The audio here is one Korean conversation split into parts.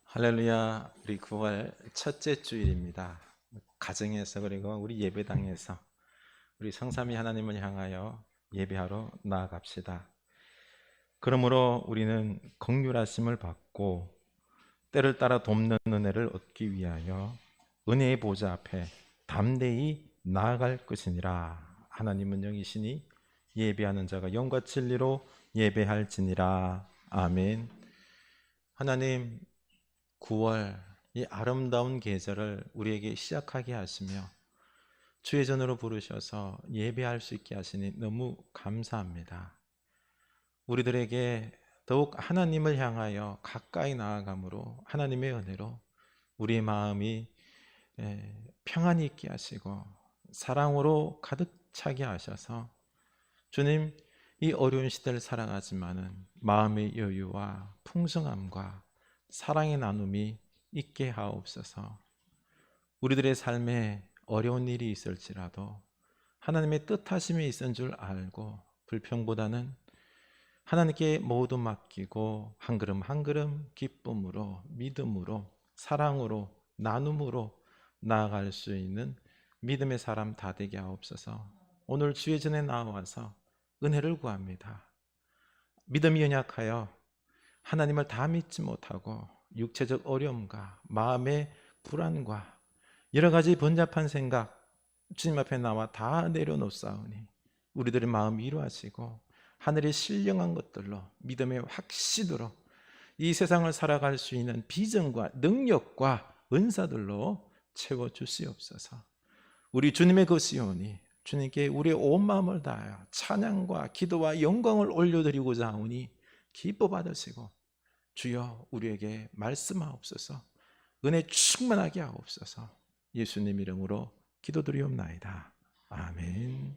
할렐루야. 우리 9월 첫째 주일입니다. 가정에서 그리고 우리 예배당에서 우리 성삼위 하나님을 향하여 예배하러 나아갑시다. 그러므로 우리는 긍휼하심을 받고 때를 따라 돕는 은혜를 얻기 위하여 은혜의 보좌 앞에 담대히 나아갈 것이니라. 하나님은 영이시니 예배하는 자가 영과 진리로 예배할지니라. 아멘. 하나님, 9월 이 아름다운 계절을 우리에게 시작하게 하시며 주의 전으로 부르셔서 예배할 수 있게 하시니 너무 감사합니다. 우리들에게 더욱 하나님을 향하여 가까이 나아감으로 하나님의 은혜로 우리의 마음이 평안히 있게 하시고 사랑으로 가득 차게 하셔서 주님, 이 어려운 시대를 살아가지만은 마음의 여유와 풍성함과 사랑의 나눔이 있게 하옵소서. 우리들의 삶에 어려운 일이 있을지라도 하나님의 뜻하심이 있은 줄 알고 불평보다는 하나님께 모두 맡기고 한 걸음 한 걸음 기쁨으로 믿음으로 사랑으로 나눔으로 나아갈 수 있는 믿음의 사람 다 되게 하옵소서. 오늘 주의 전에 나와서 은혜를 구합니다. 믿음이 연약하여 하나님을 다 믿지 못하고 육체적 어려움과 마음의 불안과 여러 가지 번잡한 생각 주님 앞에 나와 다 내려놓사오니 우리들의 마음 위로하시고 하늘의 신령한 것들로 믿음의 확신으로 이 세상을 살아갈 수 있는 비전과 능력과 은사들로 채워주시옵소서. 우리 주님의 것이오니 주님께 우리의 온 마음을 다하여 찬양과 기도와 영광을 올려드리고자 하오니 기뻐 받으시고 주여 우리에게 말씀하옵소서. 은혜 충만하게 하옵소서. 예수님 이름으로 기도드리옵나이다. 아멘.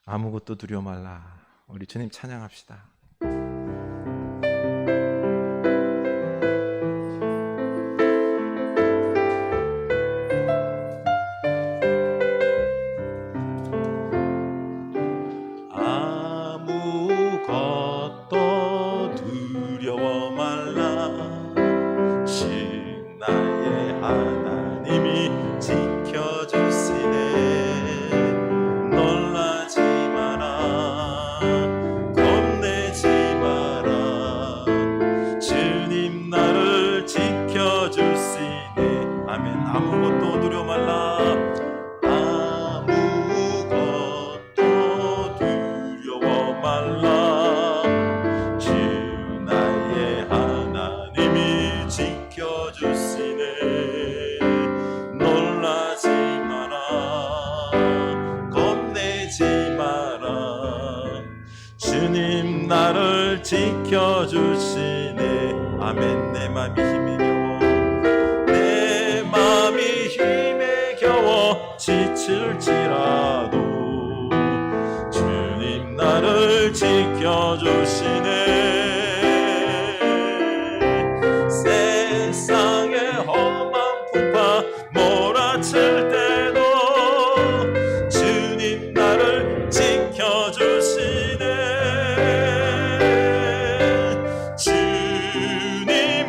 아무것도 두려워 말라. 우리 주님 찬양합시다. 지켜주시네. 아멘. 내 맘이 힘에 겨워 내 맘이 힘에 겨워 지칠지라도 주님 나를 지켜주시네. 세상의 험한 풍파 몰아칠 때도 주님 나를 지켜주시네. 주님은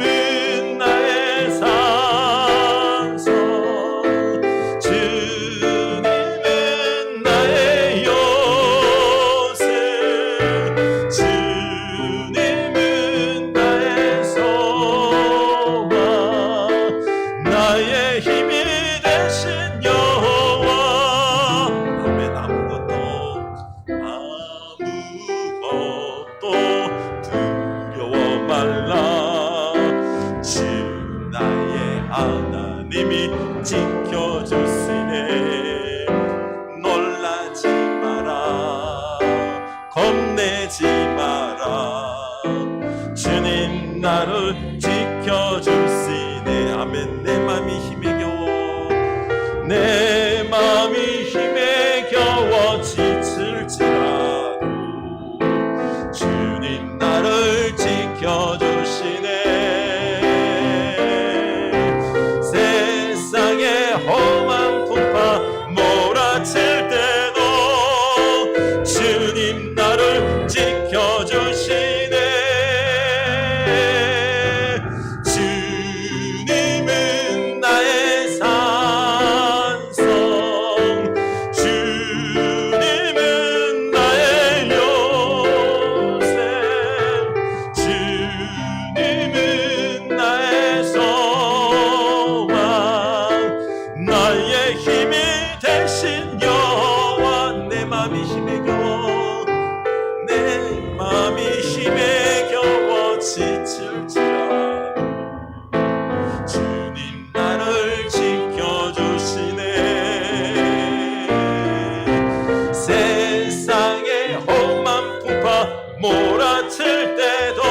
몰아칠 때도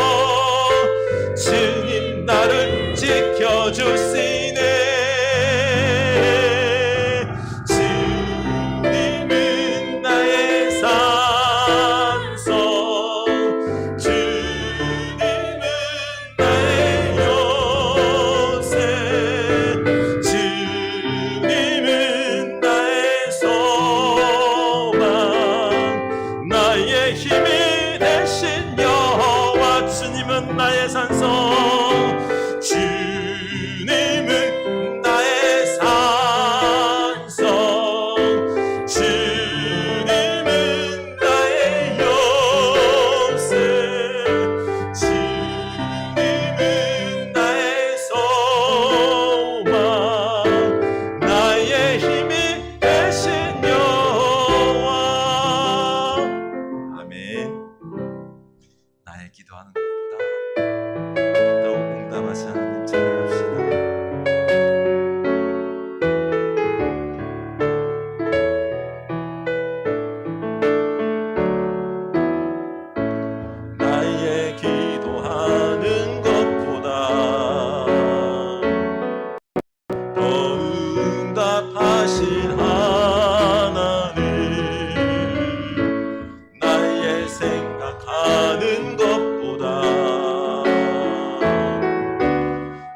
주님 나를 지켜주시네. 주님은 나의 산성, 주님은 나의 요새, 주님은 나의 소망, 나의 힘이 되신 여호와. 주님은 나의 산성, 주님은 나의 산성, 주님은 나의 요새, 주님은 나의 소망, 나의 힘이 되신 여호와. 아멘. 나의 기도하는 것보다 더욱 응답하시 하나님 찬양합시다. 나의 기도하는 것보다 더 응답하신 하나님, 나의 생각하는 것보다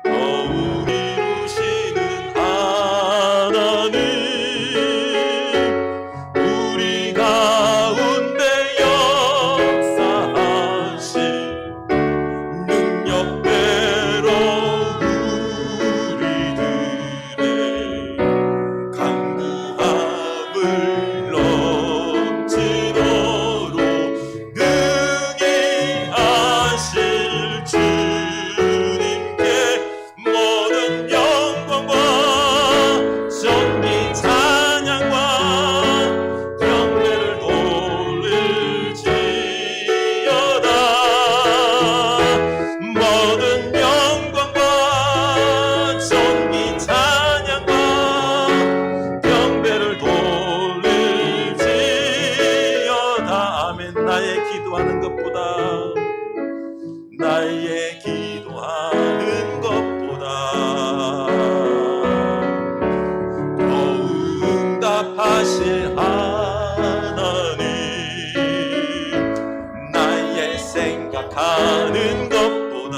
더욱 이루시는 하나님, 우리 가운데 역사하신 능력대로 우리들의 강구함을 넘치도록 능히 하실 주님께 모든 영광과 존귀 찬양과 경배를 돌릴지어다. 모든 영광과 존귀 찬양과 경배를 돌릴지어다. 아멘. 나의 기도하는 것보다, 나의 기도하는 것보다 더욱 응답하실 하나님, 나의 생각하는 것보다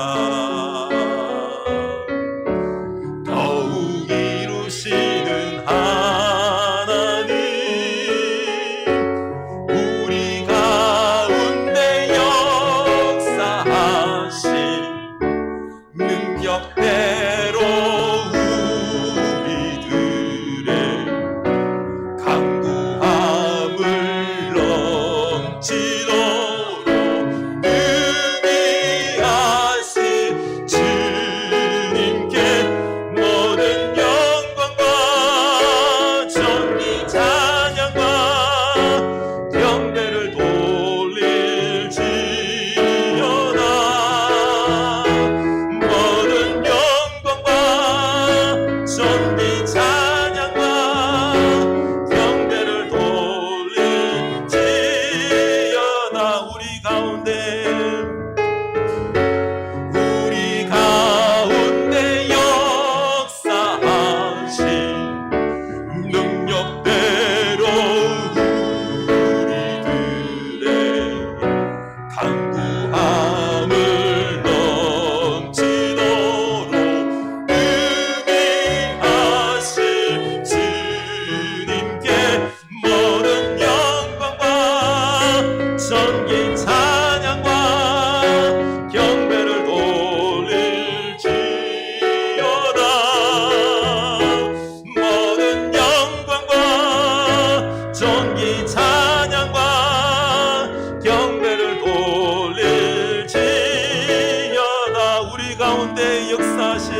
더욱 이루시는 하나님, 우리 가운데 역사하신 능력대로 우리들의 강구함을 넘치도록 능히 하신 주님께 모든 영광과 존귀 찬양과 경배를 돌릴지어다. 모든 영광과 존귀 찬양과 경배를 돌릴지어다. 우리 가운데 역사하신 능력대로 우리들의 강구함을 넘치도록 능히 하실 주님께 모든 영광과 존귀 찬양과 경배를 돌릴지어다. 모든 영광과 존귀 찬양과 경배를 돌릴지어다. 우리 가운데 역사하신,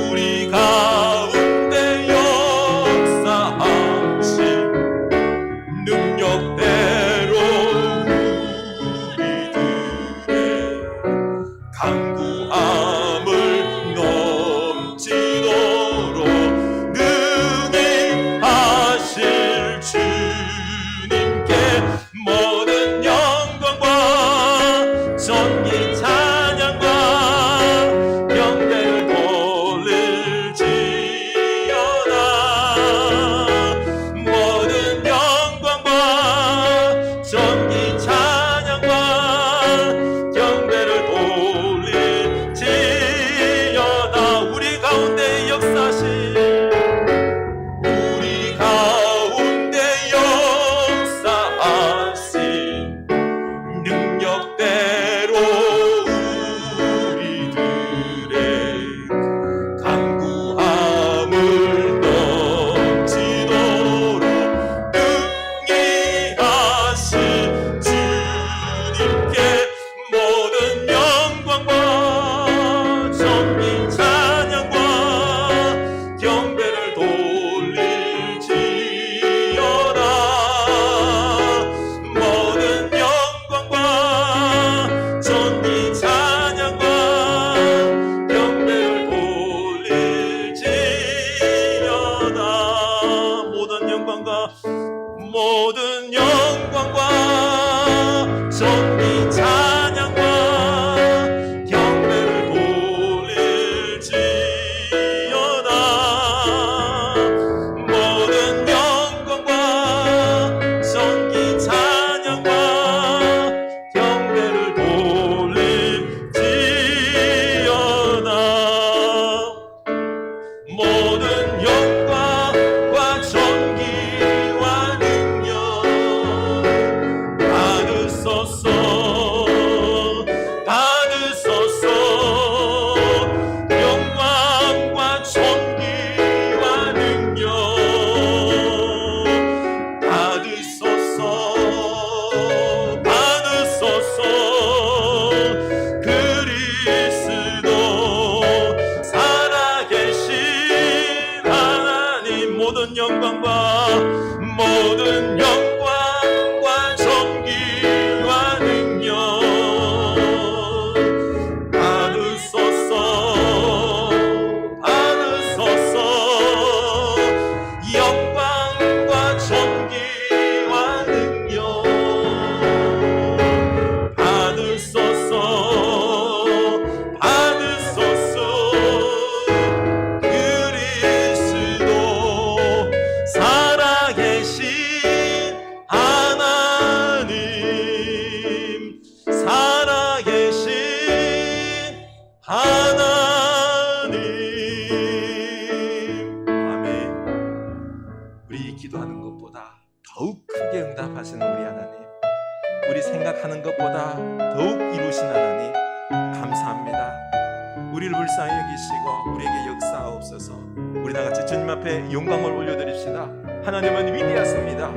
우리 가운데 역사하신 능력대로 우리들의 강구함을 넘치도록 능히 하실 모든 영광과 존귀 찬양과 경배를 돌릴지어다. 모든 영광과 존귀 찬양과 경배를 돌릴지어다. 모든 영광과 존귀와 능력 받으소서. 받으소서. 영광과 존귀와 능력 받으소서. 받으소서. 그리스도 살아계신 하나님, 모든 영광과 모든 영광과 존귀와 능력 받으소서. 받으소서. 영광과 존귀와 능력 받으소서. 받으소서. 그리스도 살아계신 하나님, 살아계신 하나님. 아멘. 우리 기도하는 것보다 더욱 크게 응답하시는 우리 하나님, 우리 생각하는 것보다 더욱 이루신 하나님, 감사합니다. 우리를 불쌍히 여기시고 우리에게 역사하옵소서. 우리 다같이 주님 앞에 영광을 올려드립시다. 하나님은 위대하십니다.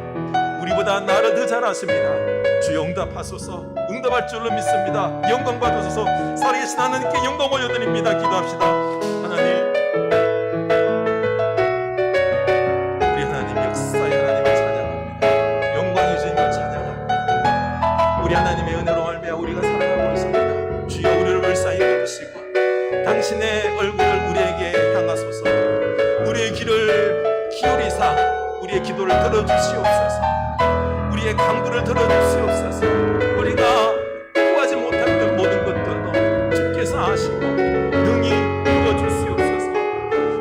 우리보다 나를 더 잘 아십니다. 주여 응답하소서. 응답할 줄로 믿습니다. 영광 받으소서. 살아계신 하나님께 영광 올려드립니다. 기도합시다. 하나님, 우리 하나님 역사의 하나님을 찬양합니다. 영광의 주님을 찬양합니다. 우리 하나님의 은혜로 말미암아 우리가 살아가고 있습니다. 주여 우리를 불쌍히 여기시고 당신의 얼굴을 우리에게 향하소서. 우리의 귀를 기울이사 우리의 기도를 들어주시옵소서. 우리의 간구를 들어주시옵소서. 우리가 구하지 못했던 모든 것들도 주께서 아시고 능히 이루어주시옵소서.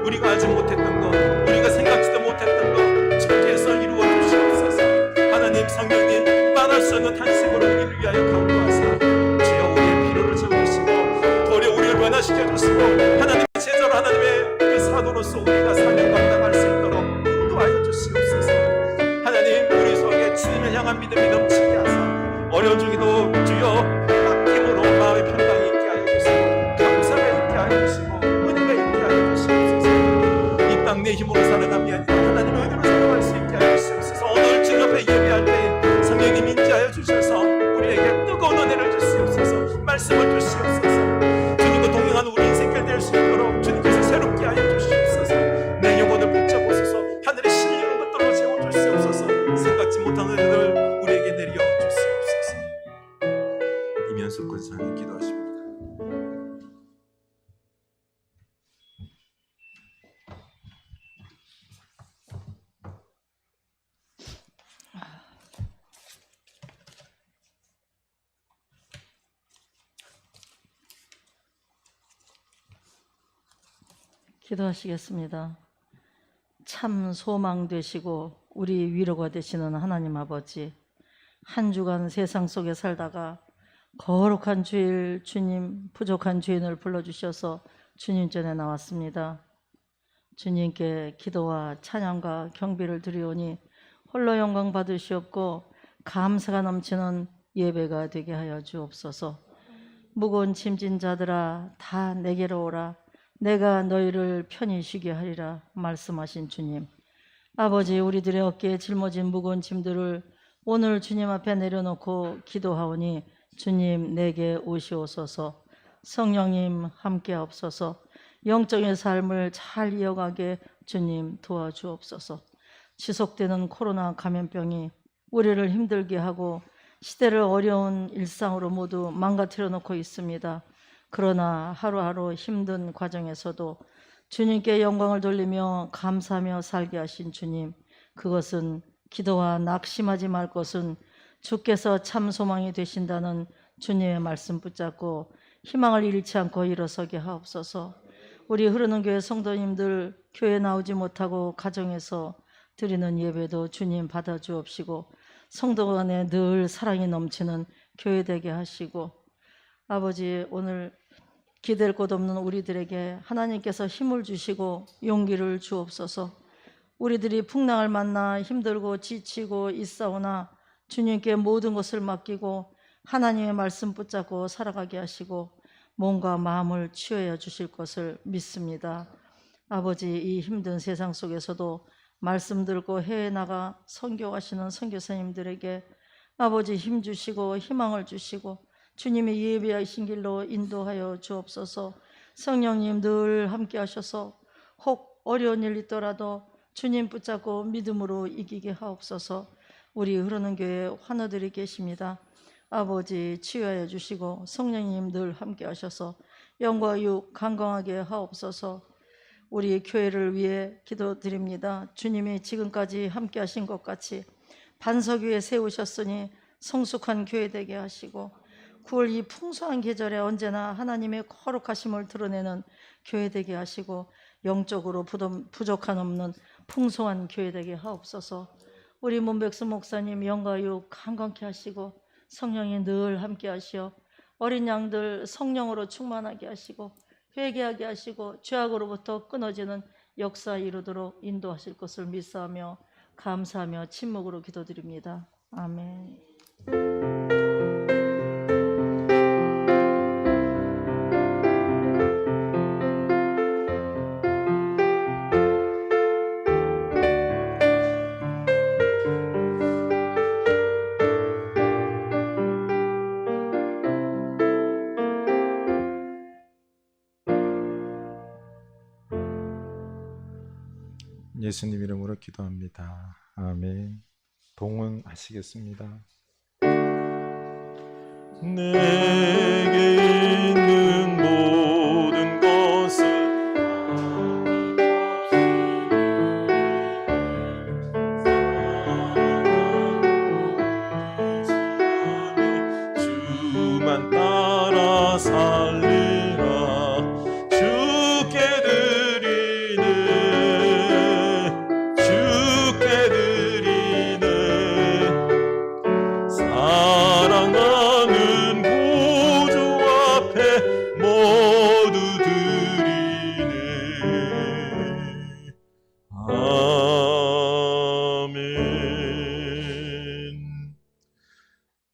우리가 하지 못했던 것, 우리가 생각지도 못했던 것 주께서 이루어주시옵소서. 하나님, 성령님, 말할 수 없는 탄식으로 우리를 위하여 간구하사 주여 우리의 필요를 채우시고 도리어 우리를 변화시켜주시고 하나님의 제자로 하나님의 그 사도로서 우리가 사명 감당할 수 있도록 인도하여 주시옵소서. 하나님, 우리 속에 주님을 향한 믿음이 넘치게 하사 어려운 중에도 주여 아낌으로 마음의 평강이 있게 하여 주시고 감사가 있게 하여 주시고 은혜가 있게 하여 주시옵소서. 이 땅 내 힘으로 살아감이 아니라 하나님의 은혜로 살아갈 수 있게 하여 주시옵소서. 오늘 주님 앞에 예배할 때 성령님 인자하여 주셔서 우리에게 뜨거운 은혜를 주시옵소서. 말씀을 주시옵소서. 주님과 동행하는 우리 인생길 될 수 있도록 주님께서 새롭게 하여 주시옵소서. 내 영혼을 붙잡으소서. 하늘에 실리는 것들로 채워주시옵소서. 생각지 못한 은혜를 우리에게 내려 주시옵소서. 이면수 권사님 기도하십니다. 기도하시겠습니다. 참 소망 되시고 우리 위로가 되시는 하나님 아버지, 한 주간 세상 속에 살다가 거룩한 주일 주님, 부족한 주인을 불러주셔서 주님 전에 나왔습니다. 주님께 기도와 찬양과 경배를 드리오니 홀로 영광 받으시옵고 감사가 넘치는 예배가 되게 하여 주옵소서. 무거운 짐진 자들아 다 내게로 오라. 내가 너희를 편히 쉬게 하리라 말씀하신 주님, 아버지, 우리들의 어깨에 짊어진 무거운 짐들을 오늘 주님 앞에 내려놓고 기도하오니 주님 내게 오시옵소서. 성령님 함께하옵소서. 영적인 삶을 잘 이어가게 주님 도와주옵소서. 지속되는 코로나 감염병이 우리를 힘들게 하고 시대를 어려운 일상으로 모두 망가뜨려 놓고 있습니다. 그러나 하루하루 힘든 과정에서도 주님께 영광을 돌리며 감사하며 살게 하신 주님, 그것은 기도와 낙심하지 말 것은 주께서 참 소망이 되신다는 주님의 말씀 붙잡고 희망을 잃지 않고 일어서게 하옵소서. 우리 흐르는 교회 성도님들 교회 나오지 못하고 가정에서 드리는 예배도 주님 받아주옵시고 성도 간에 늘 사랑이 넘치는 교회 되게 하시고 아버지 오늘 기댈 곳 없는 우리들에게 하나님께서 힘을 주시고 용기를 주옵소서. 우리들이 풍랑을 만나 힘들고 지치고 있사오나 주님께 모든 것을 맡기고 하나님의 말씀 붙잡고 살아가게 하시고 몸과 마음을 치유해 주실 것을 믿습니다. 아버지 이 힘든 세상 속에서도 말씀 들고 해외 나가 선교하시는 선교사님들에게 아버지 힘 주시고 희망을 주시고 주님의 예비하신 길로 인도하여 주옵소서. 성령님 늘 함께 하셔서 혹 어려운 일 있더라도 주님 붙잡고 믿음으로 이기게 하옵소서. 우리 흐르는 교회 환우들이 계십니다. 아버지 치유하여 주시고 성령님 늘 함께 하셔서 영과 육 강건하게 하옵소서. 우리 교회를 위해 기도드립니다. 주님이 지금까지 함께 하신 것 같이 반석 위에 세우셨으니 성숙한 교회 되게 하시고 9월 이 풍성한 계절에 언제나 하나님의 거룩하심을 드러내는 교회 되게 하시고 영적으로 부족한 없는 풍성한 교회 되게 하옵소서. 우리 문백수 목사님 영과 육 강건케 하시고 성령이 늘 함께 하시어 어린 양들 성령으로 충만하게 하시고 회개하게 하시고 죄악으로부터 끊어지는 역사 이루도록 인도하실 것을 믿사하며 감사하며 침묵으로 기도드립니다. 아멘. 예수님 이름으로 기도합니다. 아멘. 동응하시겠습니다. 내게 있는 모든 것을 주만 따라 살리라. 주께 드리네, 주께 드리네. 사랑하는 구주 앞에 모두 드리네. 아멘.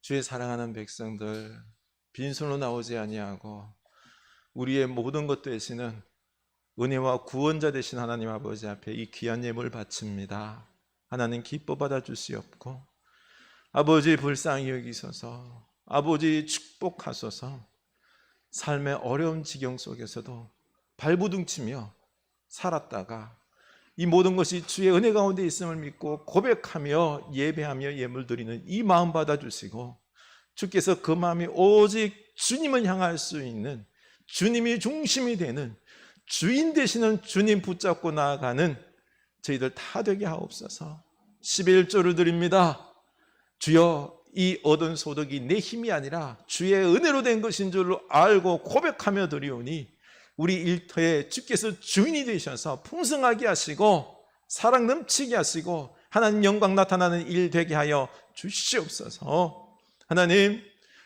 주의 사랑하는 백성들, 빈손으로 나오지 아니하고 우리의 모든 것 되시는 은혜와 구원자 되신 하나님 아버지 앞에 이 귀한 예물을 바칩니다. 하나님 기뻐 받아 주시옵고 아버지 불쌍히 여기소서. 아버지 축복하소서. 삶의 어려운 지경 속에서도 발부둥치며 살았다가 이 모든 것이 주의 은혜 가운데 있음을 믿고 고백하며 예배하며 예물 드리는 이 마음 받아주시고 주께서 그 마음이 오직 주님을 향할 수 있는, 주님이 중심이 되는, 주인 되시는 주님 붙잡고 나아가는 저희들 다 되게 하옵소서. 11조를 드립니다. 주여, 이 얻은 소득이 내 힘이 아니라 주의 은혜로 된 것인 줄로 알고 고백하며 드리오니 우리 일터에 주께서 주인이 되셔서 풍성하게 하시고 사랑 넘치게 하시고 하나님 영광 나타나는 일 되게 하여 주시옵소서. 하나님,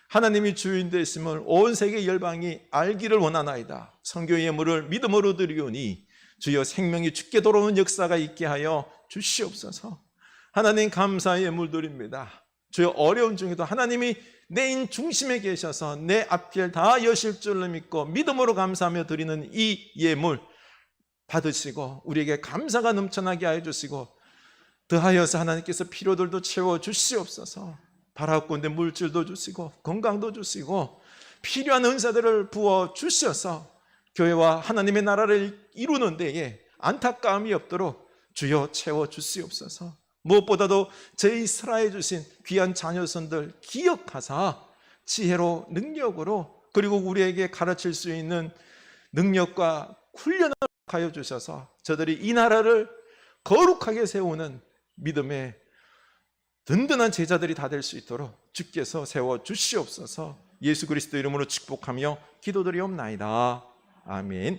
하나님이 주인 되심을 온 세계 열방이 알기를 원하나이다. 선교 예물을 믿음으로 드리오니 주여 생명이 주께 돌아오는 역사가 있게 하여 주시옵소서. 하나님 감사의 예물 드립니다. 주여 어려움 중에도 하나님이 내 인 중심에 계셔서 내 앞길 다 여실 줄로 믿고 믿음으로 감사하며 드리는 이 예물 받으시고 우리에게 감사가 넘쳐나게 하여 주시고 더하여서 하나님께서 필요들도 채워 주시옵소서. 바라건대 물질도 주시고 건강도 주시고 필요한 은사들을 부어 주셔서 교회와 하나님의 나라를 이루는 데에 안타까움이 없도록 주여 채워 주시옵소서. 무엇보다도 제 이스라엘 주신 귀한 자녀선들 기억하사 지혜로 능력으로 그리고 우리에게 가르칠 수 있는 능력과 훈련을 하여 주셔서 저들이 이 나라를 거룩하게 세우는 믿음의 든든한 제자들이 다 될 수 있도록 주께서 세워 주시옵소서. 예수 그리스도 이름으로 축복하며 기도드리옵나이다. 아멘.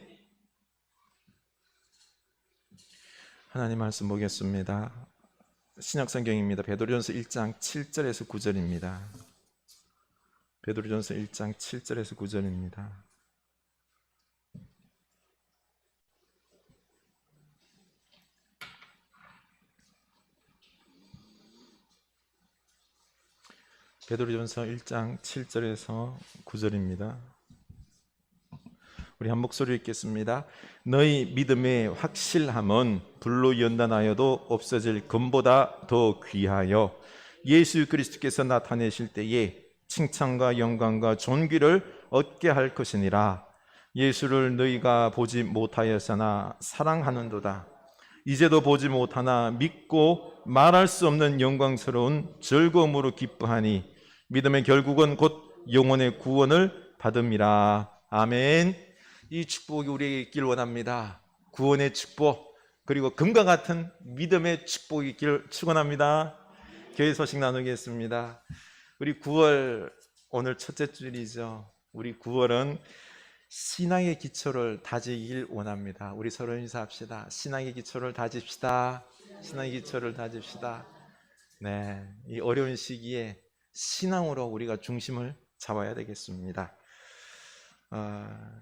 하나님 말씀 보겠습니다. 신약성경입니다. 베드로전서 1장 7절에서 9절입니다. 베드로전서 1장 7절에서 9절입니다. 베드로전서 1장 7절에서 9절입니다. 우리 한 목소리 읽겠습니다. 너희 믿음의 확실함은 불로 연단하여도 없어질 금보다 더 귀하여 예수 그리스도께서 나타내실 때에 칭찬과 영광과 존귀를 얻게 할 것이니라. 예수를 너희가 보지 못하였으나 사랑하는도다. 이제도 보지 못하나 믿고 말할 수 없는 영광스러운 즐거움으로 기뻐하니 믿음의 결국은 곧 영혼의 구원을 받음이라. 아멘. 이 축복이 우리에게 있길 원합니다. 구원의 축복, 그리고 금과 같은 믿음의 축복이 있기를 축원합니다. 교회 소식 나누겠습니다. 우리 9월 오늘 첫째 주일이죠. 우리 9월은 신앙의 기초를 다지길 원합니다. 우리 서로 인사합시다. 신앙의 기초를 다집시다. 신앙의 기초를 다집시다. 네, 이 어려운 시기에 신앙으로 우리가 중심을 잡아야 되겠습니다.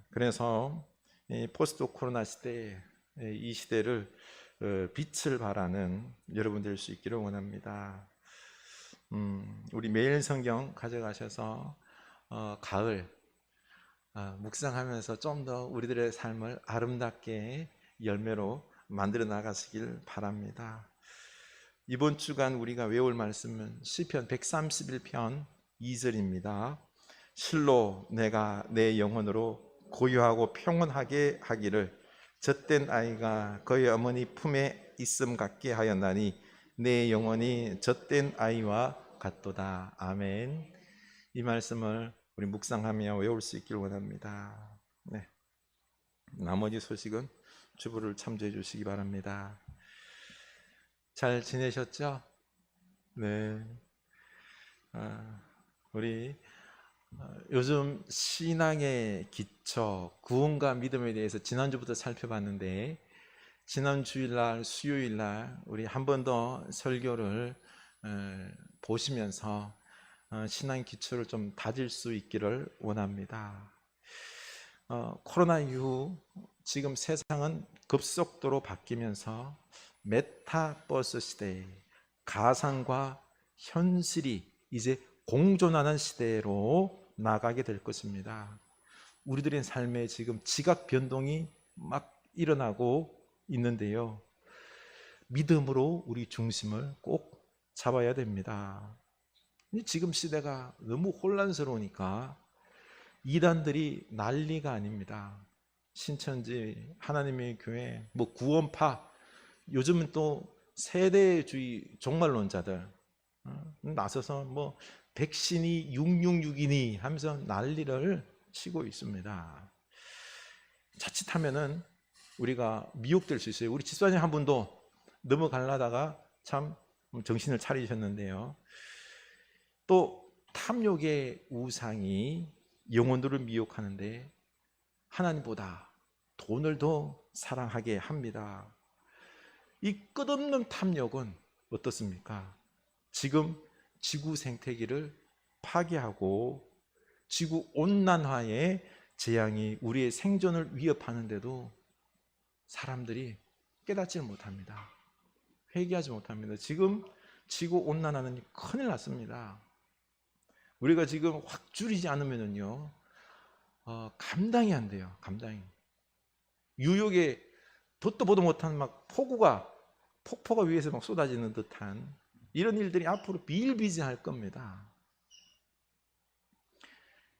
그래서 이 포스트 코로나 시대에 이 시대를 빛을 발하는 여러분 될 수 있기를 원합니다. 우리 매일 성경 가져가셔서 가을 묵상하면서 좀 더 우리들의 삶을 아름답게 열매로 만들어 나가시길 바랍니다. 이번 주간 우리가 외울 말씀은 시편 131편 2절입니다. 실로 내가 내 영혼으로 고요하고 평온하게 하기를 젖된 아이가 그의 어머니 품에 있음 같게 하였나니 내 영혼이 젖된 아이와 같도다. 아멘. 이 말씀을 우리 묵상하며 외울 수 있길 원합니다. 네. 나머지 소식은 주부를 참조해 주시기 바랍니다. 잘 지내셨죠? 네. 우리 요즘 신앙의 기초, 구원과 믿음에 대해서 지난주부터 살펴봤는데 지난 주일날 수요일날 우리 한 번 더 설교를 보시면서 신앙 기초를 좀 다질 수 있기를 원합니다. 코로나 이후 지금 세상은 급속도로 바뀌면서 메타버스 시대, 가상과 현실이 이제 공존하는 시대로 나가게 될 것입니다. 우리들의 삶에 지금 지각 변동이 막 일어나고 있는데요. 믿음으로 우리 중심을 꼭 잡아야 됩니다. 지금 시대가 너무 혼란스러우니까 이단들이 난리가 아닙니다. 신천지, 하나님의 교회, 구원파, 요즘은 또 세대주의 종말론자들 나서서 백신이 666이니 하면서 난리를 치고 있습니다. 자칫하면은 우리가 미혹될 수 있어요. 우리 집사님 한 분도 넘어가려다가 참 정신을 차리셨는데요. 또 탐욕의 우상이 영혼들을 미혹하는데 하나님보다 돈을 더 사랑하게 합니다. 이 끝없는 탐욕은 어떻습니까? 지금 지구 생태계를 파괴하고 지구 온난화의 재앙이 우리의 생존을 위협하는데도 사람들이 깨닫지 못합니다. 회개하지 못합니다. 지금 지구 온난화는 큰일 났습니다. 우리가 지금 확 줄이지 않으면요, 감당이 안 돼요. 감당이. 뉴욕에 덧도 보도 못한 폭포가 위에서 쏟아지는 듯한 이런 일들이 앞으로 비일비재할 겁니다.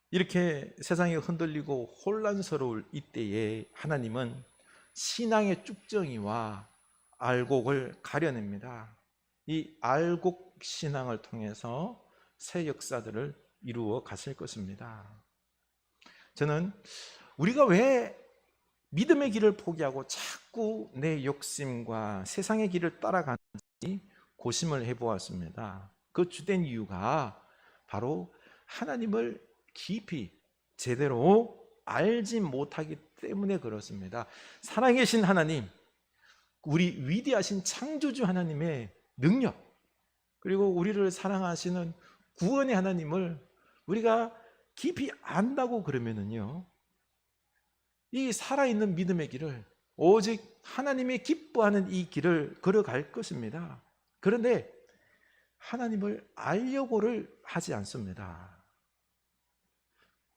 이렇게 세상이 흔들리고 혼란스러울 이때에 하나님은 신앙의 쭉정이와 알곡을 가려냅니다. 이 알곡 신앙을 통해서 새 역사들을 이루어 가실 것입니다. 저는 우리가 왜 믿음의 길을 포기하고 자꾸 내 욕심과 세상의 길을 따라가는지 고심을 해보았습니다. 그 주된 이유가 바로 하나님을 깊이 제대로 알지 못하기 때문에 그렇습니다. 살아계신 하나님, 우리 위대하신 창조주 하나님의 능력, 그리고 우리를 사랑하시는 구원의 하나님을 우리가 깊이 안다고 그러면은요, 이 살아있는 믿음의 길을 오직 하나님이 기뻐하는 이 길을 걸어갈 것입니다. 그런데 하나님을 알려고를 하지 않습니다.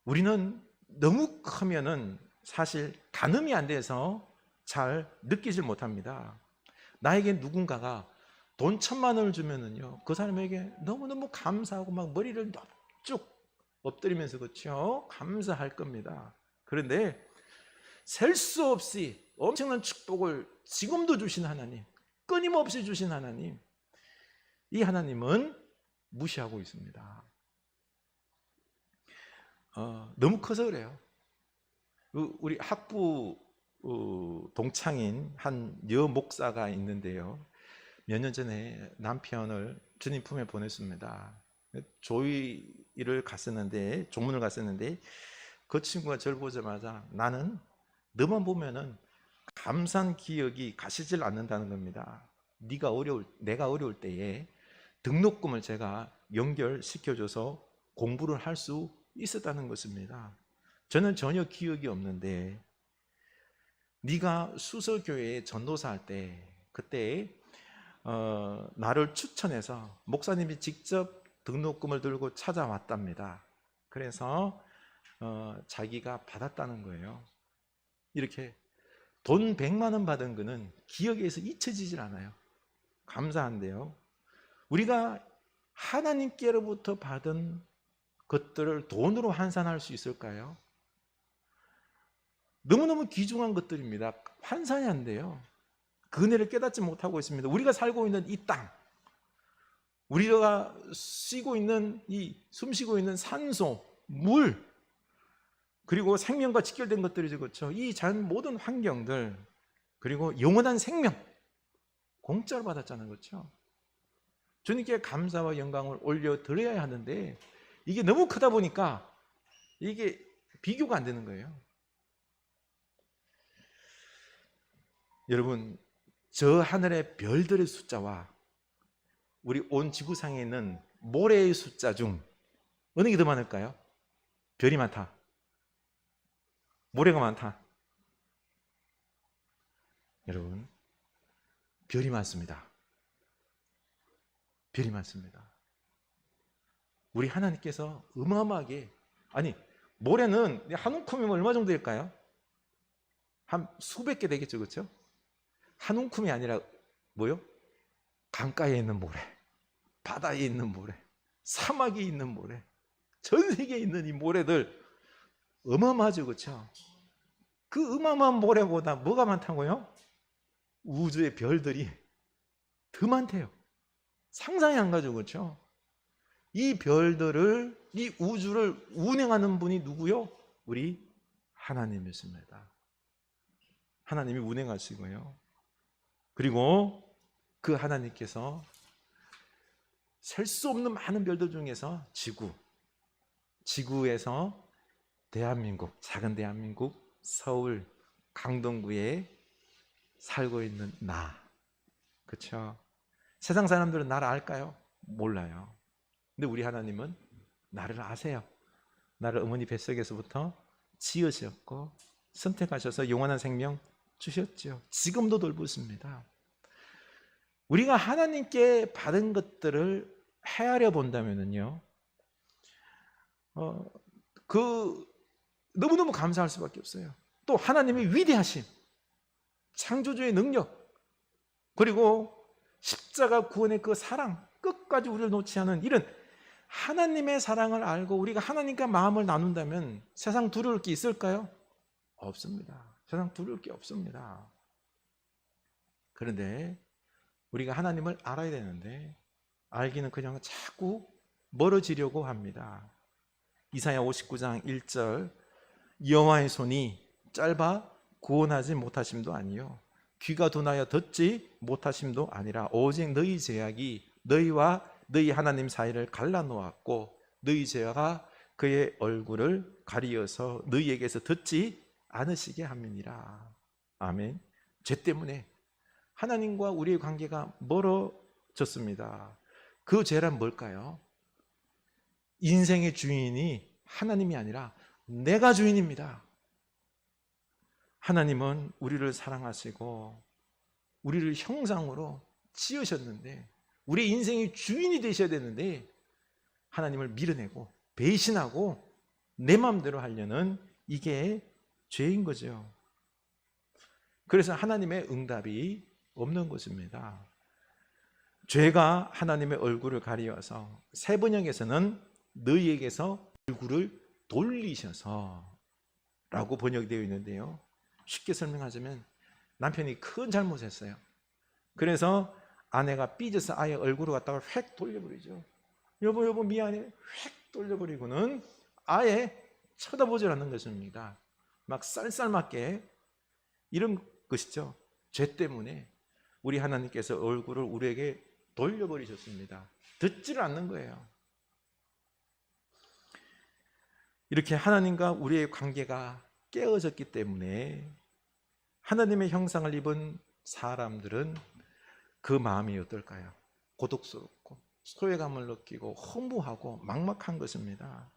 우리는 너무 크면은 사실 가늠이 안 돼서 잘 느끼질 못합니다. 나에게 누군가가 돈 1,000만 원을 주면은요, 그 사람에게 너무너무 감사하고 막 머리를 넙죽 엎드리면서 그렇죠? 감사할 겁니다. 그런데 셀 수 없이 엄청난 축복을 지금도 주신 하나님, 끊임없이 주신 하나님, 이 하나님은 무시하고 있습니다. 너무 커서 그래요. 우리 학부 동창인 한 여 목사가 있는데요, 몇 년 전에 남편을 주님 품에 보냈습니다. 조의를 갔었는데, 종문을 갔었는데, 그 친구가 저를 보자마자 나는 너만 보면은 감사한 기억이 가시질 않는다는 겁니다. 내가 어려울 때에 등록금을 제가 연결시켜줘서 공부를 할 수 있었다는 것입니다. 저는 전혀 기억이 없는데, 네가 수서교회에 전도사 할 때 그때 나를 추천해서 목사님이 직접 등록금을 들고 찾아왔답니다. 그래서 자기가 받았다는 거예요. 이렇게 돈 100만 원 받은 거는 기억에서 잊혀지질 않아요. 감사한데요, 우리가 하나님께로부터 받은 것들을 돈으로 환산할 수 있을까요? 너무너무 귀중한 것들입니다. 환산이 안 돼요. 그 은혜를 깨닫지 못하고 있습니다. 우리가 살고 있는 이 땅, 우리가 쉬고 있는 숨쉬고 있는 산소, 물, 그리고 생명과 직결된 것들이죠, 그렇죠? 이 모든 환경들, 그리고 영원한 생명, 공짜로 받았잖아요, 그렇죠? 주님께 감사와 영광을 올려드려야 하는데 이게 너무 크다 보니까 이게 비교가 안 되는 거예요. 여러분, 저 하늘의 별들의 숫자와 우리 온 지구상에 있는 모래의 숫자 중 어느 게 더 많을까요? 별이 많다, 모래가 많다? 여러분, 별이 많습니다. 별이 많습니다. 우리 하나님께서 어마어마하게, 아니 모래는 한 움큼이면 얼마 정도 될까요? 한 수백 개 되겠죠, 그렇죠? 한 움큼이 아니라 뭐요? 강가에 있는 모래, 바다에 있는 모래, 사막에 있는 모래, 전 세계에 있는 이 모래들 어마어마하죠, 그렇죠? 그 어마어마한 모래보다 뭐가 많다고요? 우주의 별들이 더 많대요. 상상이 안 가죠, 그렇죠? 이 별들을, 이 우주를 운행하는 분이 누구요? 우리 하나님이십니다. 하나님이 운행하시고요, 그리고 그 하나님께서 셀 수 없는 많은 별들 중에서 지구에서 대한민국, 작은 대한민국 서울 강동구에 살고 있는 나, 그렇죠? 세상 사람들은 나를 알까요? 몰라요. 근데 우리 하나님은 나를 아세요. 나를 어머니 뱃속에서부터 지으셨고 선택하셔서 영원한 생명 주셨죠. 지금도 돌보십니다. 우리가 하나님께 받은 것들을 헤아려 본다면요, 너무너무 감사할 수밖에 없어요. 또 하나님의 위대하심, 창조주의 능력, 그리고 십자가 구원의 그 사랑, 끝까지 우리를 놓지 않은 이런 하나님의 사랑을 알고 우리가 하나님과 마음을 나눈다면 세상 두려울 게 있을까요? 없습니다. 세상 두려울 게 없습니다. 그런데 우리가 하나님을 알아야 되는데 알기는 그냥 자꾸 멀어지려고 합니다. 이사야 59장 1절, 여호와의 손이 짧아 구원하지 못하심도 아니요 귀가 둔하여 듣지 못하심도 아니라 오직 너희 죄악이 너희와 너희 하나님 사이를 갈라놓았고 너희 죄가 그의 얼굴을 가리어서 너희에게서 듣지 않으시게 함이니라. 아멘. 죄 때문에 하나님과 우리의 관계가 멀어졌습니다. 그 죄란 뭘까요? 인생의 주인이 하나님이 아니라 내가 주인입니다. 하나님은 우리를 사랑하시고 우리를 형상으로 지으셨는데 우리 인생의 주인이 되셔야 되는데 하나님을 밀어내고 배신하고 내 마음대로 하려는 이게 죄인 거죠. 그래서 하나님의 응답이 없는 것입니다. 죄가 하나님의 얼굴을 가리어서 새 번역에서는 너희에게서 얼굴을 돌리셔서 라고 번역되어 있는데요, 쉽게 설명하자면 남편이 큰 잘못했어요. 그래서 아내가 삐져서 아예 얼굴을 갖다가 획 돌려버리죠. 여보 미안해, 획 돌려버리고는 아예 쳐다보지 않는 것입니다. 막 쌀쌀맞게 이런 것이죠. 죄 때문에 우리 하나님께서 얼굴을 우리에게 돌려버리셨습니다. 듣지를 않는 거예요. 이렇게 하나님과 우리의 관계가 깨어졌기 때문에 하나님의 형상을 입은 사람들은 그 마음이 어떨까요? 고독스럽고 소외감을 느끼고 허무하고 막막한 것입니다.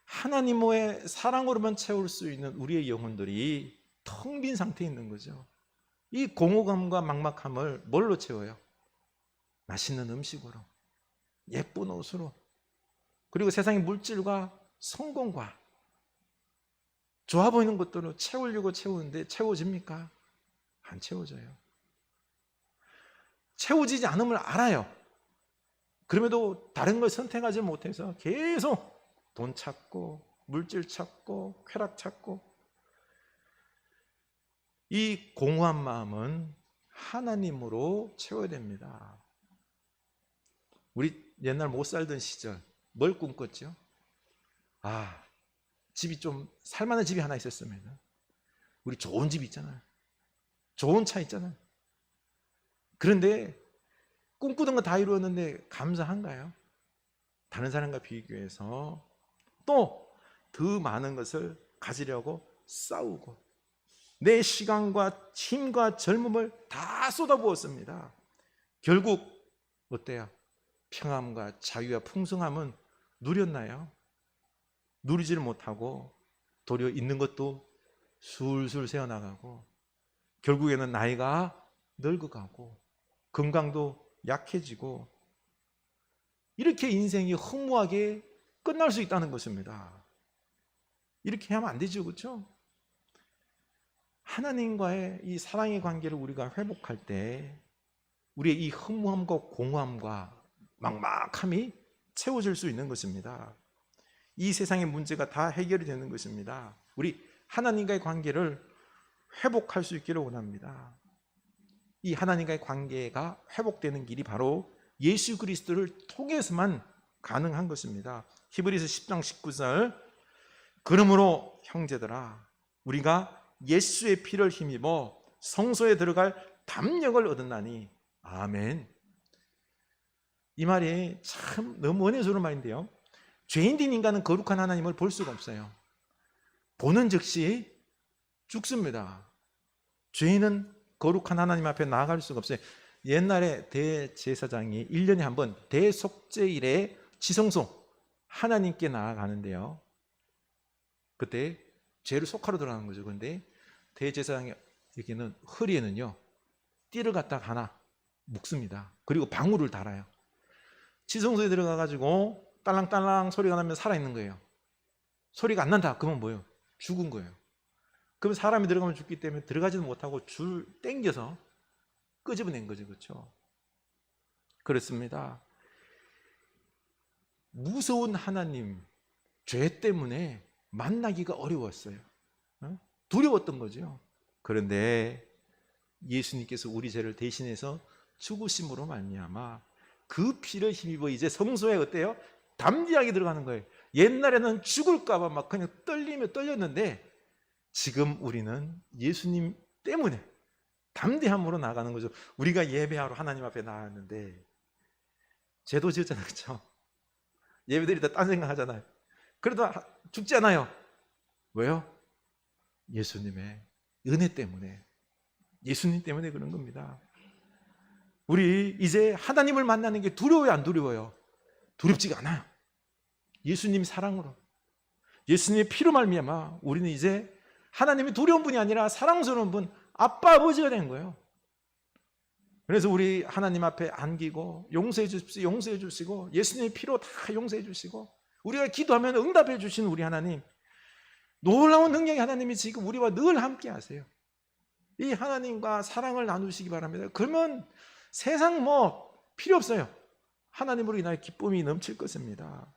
하나님의 사랑으로만 채울 수 있는 우리의 영혼들이 텅 빈 상태에 있는 거죠. 이 공허감과 막막함을 뭘로 채워요? 맛있는 음식으로, 예쁜 옷으로, 그리고 세상의 물질과 성공과 좋아 보이는 것들로 채우려고 채우는데 채워집니까? 안 채워져요. 채워지지 않음을 알아요. 그럼에도 다른 걸 선택하지 못해서 계속 돈 찾고 물질 찾고 쾌락 찾고, 이 공허한 마음은 하나님으로 채워야 됩니다. 우리 옛날 못 살던 시절 뭘 꿈꿨죠? 집이 좀 살만한 집이 하나 있었습니다. 우리 좋은 집 있잖아요. 좋은 차 있잖아요. 그런데 꿈꾸던 거 다 이루었는데 감사한가요? 다른 사람과 비교해서 또 더 많은 것을 가지려고 싸우고 내 시간과 힘과 젊음을 다 쏟아부었습니다. 결국 어때요? 평안과 자유와 풍성함은 누렸나요? 누리지를 못하고 도리어 있는 것도 술술 새어나가고 결국에는 나이가 늙어가고 건강도 약해지고 이렇게 인생이 허무하게 끝날 수 있다는 것입니다. 이렇게 하면 안 되죠, 그렇죠? 하나님과의 이 사랑의 관계를 우리가 회복할 때 우리의 이 허무함과 공허함과 막막함이 채워질 수 있는 것입니다. 이 세상의 문제가 다 해결이 되는 것입니다. 우리 하나님과의 관계를 회복할 수 있기를 원합니다. 이 하나님과의 관계가 회복되는 길이 바로 예수 그리스도를 통해서만 가능한 것입니다. 히브리서 10장 19절, 그러므로 형제들아 우리가 예수의 피를 힘입어 성소에 들어갈 담력을 얻었나니. 아멘. 이 말이 참 너무 은혜스러운 말인데요, 죄인된 인간은 거룩한 하나님을 볼 수가 없어요. 보는 즉시 죽습니다. 죄인은 거룩한 하나님 앞에 나아갈 수가 없어요. 옛날에 대제사장이 1년에 한 번 대속죄일에 지성소 하나님께 나아가는데요, 그때 죄를 속하러 들어가는 거죠. 그런데 대제사장에게는 허리에는요 띠를 갖다가 하나 묶습니다. 그리고 방울을 달아요. 지성소에 들어가가지고 딸랑딸랑 소리가 나면 살아있는 거예요. 소리가 안 난다 그러면 뭐예요? 죽은 거예요. 그럼 사람이 들어가면 죽기 때문에 들어가지도 못하고 줄 땡겨서 끄집어낸 거죠. 그렇죠? 그렇습니다. 무서운 하나님, 죄 때문에 만나기가 어려웠어요. 두려웠던 거죠. 그런데 예수님께서 우리 죄를 대신해서 죽으심으로 말미암아 그 피를 힘입어 이제 성소에 어때요? 담대하게 들어가는 거예요. 옛날에는 죽을까 봐 막 그냥 떨렸는데 지금 우리는 예수님 때문에 담대함으로 나가는 거죠. 우리가 예배하러 하나님 앞에 나왔는데 죄도 지었잖아요. 그렇죠? 예배드리다 딴 생각하잖아요. 그래도 죽지 않아요. 왜요? 예수님의 은혜 때문에, 예수님 때문에 그런 겁니다. 우리 이제 하나님을 만나는 게 두려워요, 안 두려워요? 두렵지가 않아요. 예수님 사랑으로, 예수님의 피로 말미암아 우리는 이제 하나님이 두려운 분이 아니라 사랑스러운 분, 아빠 아버지가 된 거예요. 그래서 우리 하나님 앞에 안기고 용서해 주십시오, 용서해 주시고 예수님의 피로 다 용서해 주시고 우리가 기도하면 응답해 주시는 우리 하나님, 놀라운 능력의 하나님이 지금 우리와 늘 함께 하세요. 이 하나님과 사랑을 나누시기 바랍니다. 그러면 세상 필요 없어요. 하나님으로 인하여 기쁨이 넘칠 것입니다.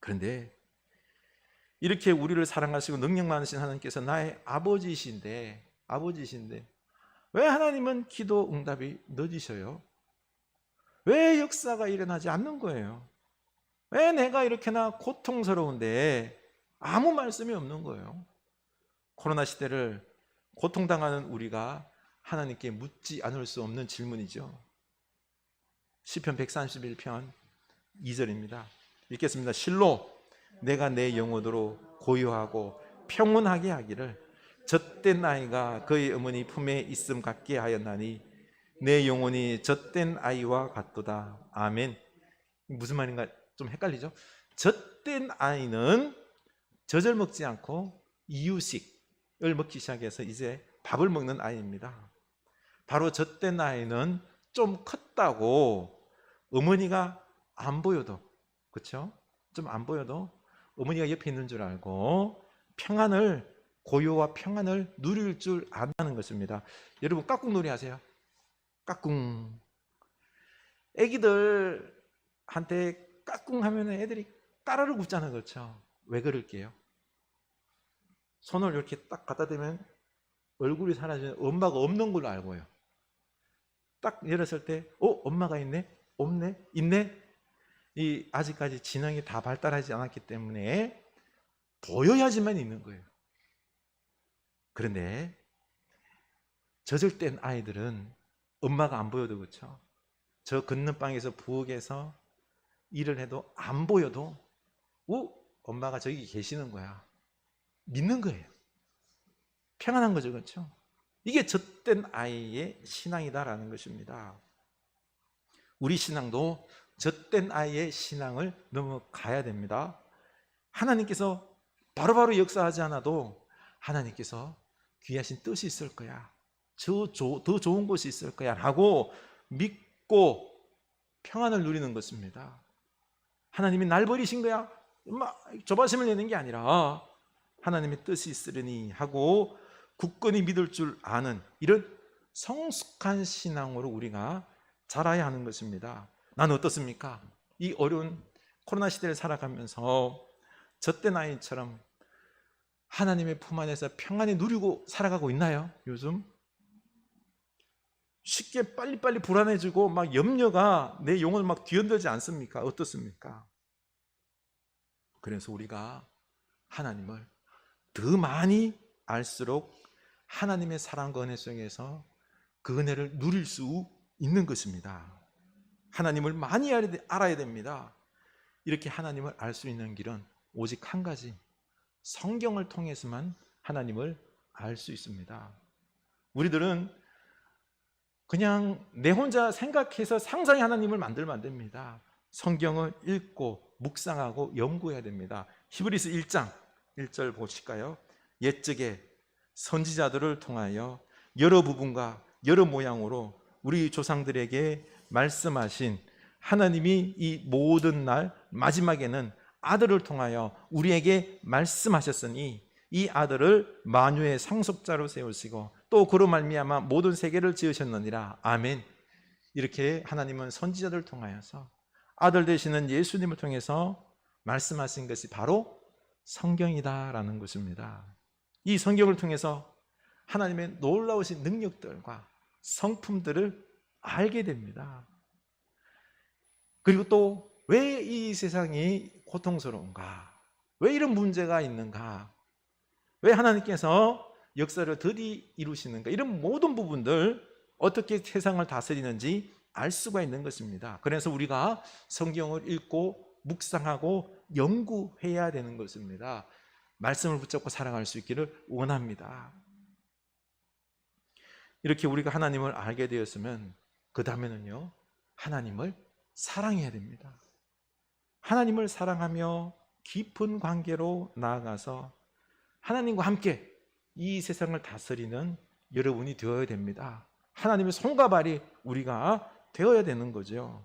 그런데 이렇게 우리를 사랑하시고 능력 많으신 하나님께서 나의 아버지이신데 왜 하나님은 기도 응답이 늦으셔요? 왜 역사가 일어나지 않는 거예요? 왜 내가 이렇게나 고통스러운데 아무 말씀이 없는 거예요? 코로나 시대를 고통당하는 우리가 하나님께 묻지 않을 수 없는 질문이죠. 시편 131편 2절입니다. 읽겠습니다. 실로 내가 내 영혼으로 고요하고 평온하게 하기를 젖된 아이가 그의 어머니 품에 있음 같게 하였나니 내 영혼이 젖된 아이와 같도다. 아멘. 무슨 말인가 좀 헷갈리죠? 젖된 아이는 젖을 먹지 않고 이유식을 먹기 시작해서 이제 밥을 먹는 아이입니다. 바로 젖된 아이는 좀 컸다고 어머니가 안 보여도, 그렇죠? 좀 안 보여도 어머니가 옆에 있는 줄 알고 고요와 평안을 누릴 줄 안다는 것입니다. 여러분 깍꿍놀이 하세요? 깍꿍. 애기들한테 깍꿍 하면 애들이 까르르 웃잖아요. 그렇죠? 왜 그럴게요? 손을 이렇게 딱 갖다 대면 얼굴이 사라지면 엄마가 없는 걸로 알고요. 딱 열었을 때 엄마가 있네? 없네? 있네? 아직까지 지능이 다 발달하지 않았기 때문에 보여야지만 있는 거예요. 그런데 젖을 뗀 아이들은 엄마가 안 보여도, 그렇죠? 저 건너방에서 부엌에서 일을 해도 안 보여도 엄마가 저기 계시는 거야. 믿는 거예요. 평안한 거죠. 그렇죠? 이게 젖된 아이의 신앙이다라는 것입니다. 우리 신앙도 젖된 아이의 신앙을 넘어가야 됩니다. 하나님께서 바로바로 역사하지 않아도 하나님께서 귀하신 뜻이 있을 거야, 더 좋은 곳이 있을 거야 라고 믿고 평안을 누리는 것입니다. 하나님이 날 버리신 거야, 조바심을 내는 게 아니라 하나님의 뜻이 있으려니 하고 굳건히 믿을 줄 아는 이런 성숙한 신앙으로 우리가 자라야 하는 것입니다. 나는 어떻습니까? 이 어려운 코로나 시대를 살아가면서 젖된 아이처럼 하나님의 품 안에서 평안히 누리고 살아가고 있나요? 요즘 쉽게 빨리빨리 불안해지고 염려가 내 영혼을 뒤흔들지 않습니까? 어떻습니까? 그래서 우리가 하나님을 더 많이 알수록 하나님의 사랑과 은혜 속에서 그 은혜를 누릴 수 있는 것입니다. 하나님을 많이 알아야 됩니다. 이렇게 하나님을 알 수 있는 길은 오직 한 가지, 성경을 통해서만 하나님을 알 수 있습니다. 우리들은 그냥 내 혼자 생각해서 상상의 하나님을 만들면 안 됩니다. 성경을 읽고 묵상하고 연구해야 됩니다. 히브리서 1장 1절 보실까요? 옛적에 선지자들을 통하여 여러 부분과 여러 모양으로 우리 조상들에게 말씀하신 하나님이 이 모든 날 마지막에는 아들을 통하여 우리에게 말씀하셨으니 이 아들을 만유의 상속자로 세우시고 또 그로 말미암아 모든 세계를 지으셨느니라. 아멘. 이렇게 하나님은 선지자들을 통하여서 아들 되시는 예수님을 통해서 말씀하신 것이 바로 성경이다라는 것입니다. 이 성경을 통해서 하나님의 놀라우신 능력들과 성품들을 알게 됩니다. 그리고 또 왜 이 세상이 고통스러운가? 왜 이런 문제가 있는가? 왜 하나님께서 역사를 더디 이루시는가, 이런 모든 부분들 어떻게 세상을 다스리는지 알 수가 있는 것입니다. 그래서 우리가 성경을 읽고 묵상하고 연구해야 되는 것입니다. 말씀을 붙잡고 살아갈 수 있기를 원합니다. 이렇게 우리가 하나님을 알게 되었으면 그 다음에는요, 하나님을 사랑해야 됩니다. 하나님을 사랑하며 깊은 관계로 나아가서 하나님과 함께 이 세상을 다스리는 여러분이 되어야 됩니다. 하나님의 손과 발이 우리가 되어야 되는 거죠.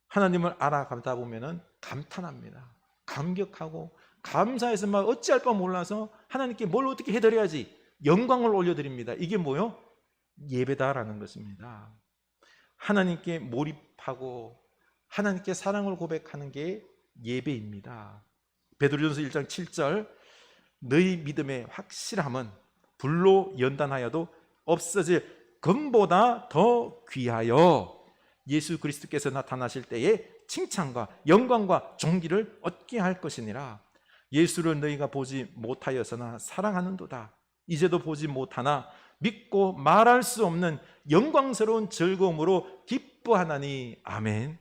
하나님을 알아가다 보면은 감탄합니다. 감격하고 감사해서 막 어찌할 바 몰라서 하나님께 뭘 어떻게 해드려야지 영광을 올려드립니다. 이게 뭐요? 예배다라는 것입니다. 하나님께 몰입하고 하나님께 사랑을 고백하는 게 예배입니다. 베드로전서 1장 7절, 너희 믿음의 확실함은 불로 연단하여도 없어질 금보다 더 귀하여 예수 그리스도께서 나타나실 때에 칭찬과 영광과 존귀를 얻게 할 것이니라. 예수를 너희가 보지 못하였으나 사랑하는도다. 이제도 보지 못하나 믿고 말할 수 없는 영광스러운 즐거움으로 기뻐하나니. 아멘.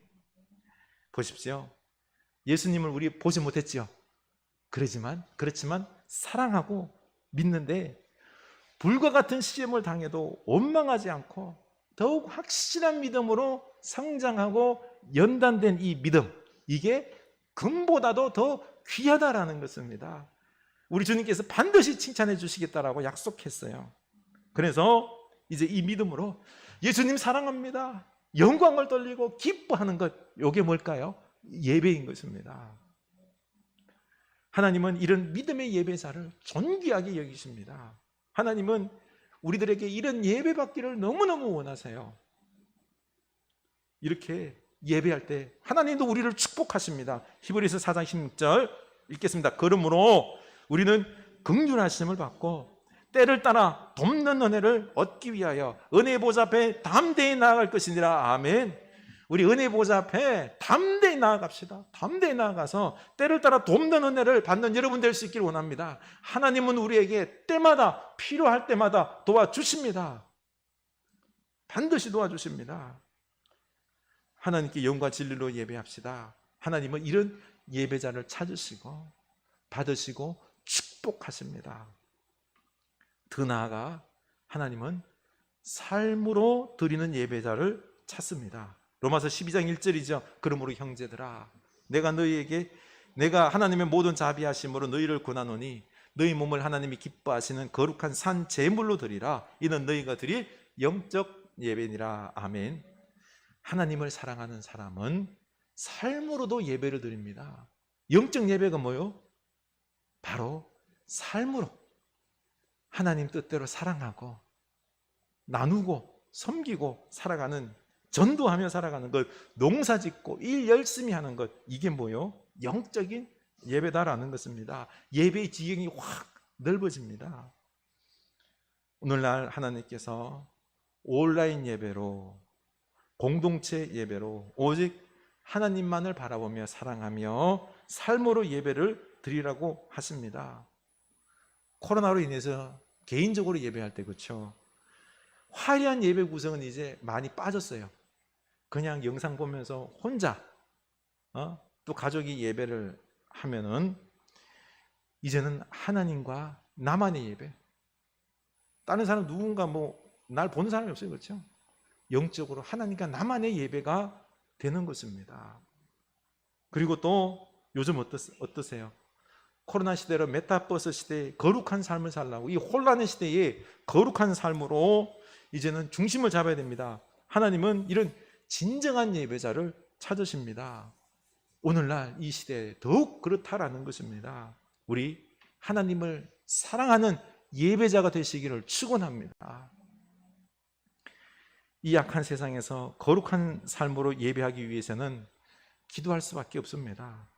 보십시오. 예수님을 우리 보지 못했죠. 그렇지만 사랑하고 믿는데 불과 같은 시험을 당해도 원망하지 않고 더욱 확실한 믿음으로 성장하고 연단된 이 믿음, 이게 금보다도 더 귀하다라는 것입니다. 우리 주님께서 반드시 칭찬해 주시겠다라고 약속했어요. 그래서 이제 이 믿음으로 예수님 사랑합니다, 영광을 돌리고 기뻐하는 것, 이게 뭘까요? 예배인 것입니다. 하나님은 이런 믿음의 예배자를 존귀하게 여기십니다. 하나님은 우리들에게 이런 예배 받기를 너무너무 원하세요. 이렇게 예배할 때 하나님도 우리를 축복하십니다. 히브리서 4장 16절 읽겠습니다. 그러므로 우리는 긍휼하심을 받고 때를 따라 돕는 은혜를 얻기 위하여 은혜 보좌 앞에 담대히 나아갈 것이니라. 아멘. 우리 은혜 보좌 앞에 담대히 나아갑시다. 담대히 나아가서 때를 따라 돕는 은혜를 받는 여러분 될 수 있기를 원합니다. 하나님은 우리에게 때마다 필요할 때마다 도와주십니다. 반드시 도와주십니다. 하나님께 영과 진리로 예배합시다. 하나님은 이런 예배자를 찾으시고 받으시고 축복하십니다. 더 나아가 하나님은 삶으로 드리는 예배자를 찾습니다. 로마서 12장 1절이죠. 그러므로 형제들아, 내가 하나님의 모든 자비하심으로 너희를 권하노니 너희 몸을 하나님이 기뻐하시는 거룩한 산 제물로 드리라. 이는 너희가 드릴 영적 예배니라. 아멘. 하나님을 사랑하는 사람은 삶으로도 예배를 드립니다. 영적 예배가 뭐요? 바로 삶으로 하나님 뜻대로 사랑하고 나누고 섬기고 살아가는, 전도하며 살아가는 것, 농사짓고 일 열심히 하는 것, 이게 뭐요? 영적인 예배다라는 것입니다. 예배의 지경이 확 넓어집니다. 오늘날 하나님께서 온라인 예배로, 공동체 예배로 오직 하나님만을 바라보며 사랑하며 삶으로 예배를 드리라고 하십니다. 코로나로 인해서 개인적으로 예배할 때, 그렇죠, 화려한 예배 구성은 이제 많이 빠졌어요. 그냥 영상 보면서 혼자 또 가족이 예배를 하면은 이제는 하나님과 나만의 예배, 다른 사람 누군가 날 보는 사람이 없어요. 그렇죠? 영적으로 하나님과 나만의 예배가 되는 것입니다. 그리고 또 요즘 어떠세요? 코로나 시대로 메타버스 시대에 거룩한 삶을 살라고, 이 혼란의 시대에 거룩한 삶으로 이제는 중심을 잡아야 됩니다. 하나님은 이런 진정한 예배자를 찾으십니다. 오늘날 이 시대에 더욱 그렇다라는 것입니다. 우리 하나님을 사랑하는 예배자가 되시기를 축원합니다. 이 약한 세상에서 거룩한 삶으로 예배하기 위해서는 기도할 수밖에 없습니다.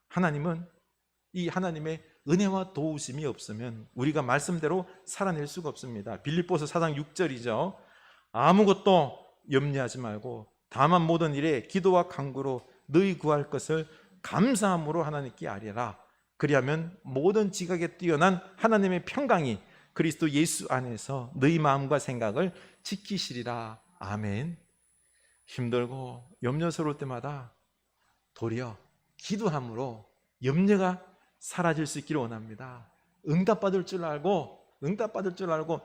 하나님은 이 하나님의 은혜와 도우심이 없으면 우리가 말씀대로 살아낼 수가 없습니다. 빌립보서 4장 6절이죠. 아무것도 염려하지 말고 다만 모든 일에 기도와 간구로 너희 구할 것을 감사함으로 하나님께 아뢰라. 그리하면 모든 지각에 뛰어난 하나님의 평강이 그리스도 예수 안에서 너희 마음과 생각을 지키시리라. 아멘. 힘들고 염려스러울 때마다 도리어 기도함으로 염려가 사라질 수 있기를 원합니다. 응답받을 줄 알고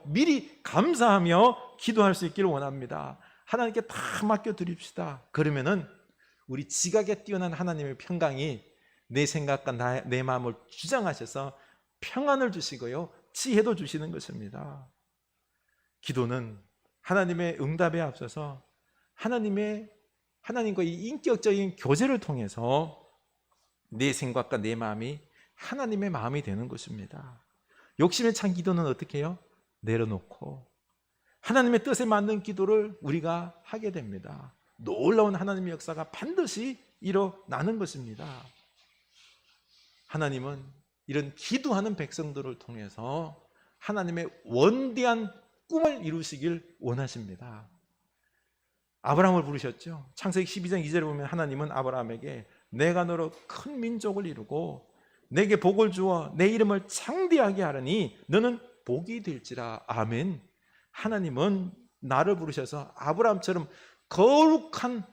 미리 감사하며 기도할 수 있기를 원합니다. 하나님께 다 맡겨드립시다. 그러면은 우리 지각에 뛰어난 하나님의 평강이 내 생각과 내 마음을 주장하셔서 평안을 주시고요, 지혜도 주시는 것입니다. 기도는 하나님의 응답에 앞서서 하나님과 이 인격적인 교제를 통해서 내 생각과 내 마음이 하나님의 마음이 되는 것입니다. 욕심에 찬 기도는 어떻게 해요? 내려놓고 하나님의 뜻에 맞는 기도를 우리가 하게 됩니다. 놀라운 하나님의 역사가 반드시 일어나는 것입니다. 하나님은 이런 기도하는 백성들을 통해서 하나님의 원대한 꿈을 이루시길 원하십니다. 아브라함을 부르셨죠. 창세기 12장 2절에 보면 하나님은 아브라함에게 내가 너로 큰 민족을 이루고 내게 복을 주어 내 이름을 창대하게 하려니 너는 복이 될지라. 아멘. 하나님은 나를 부르셔서 아브라함처럼 거룩한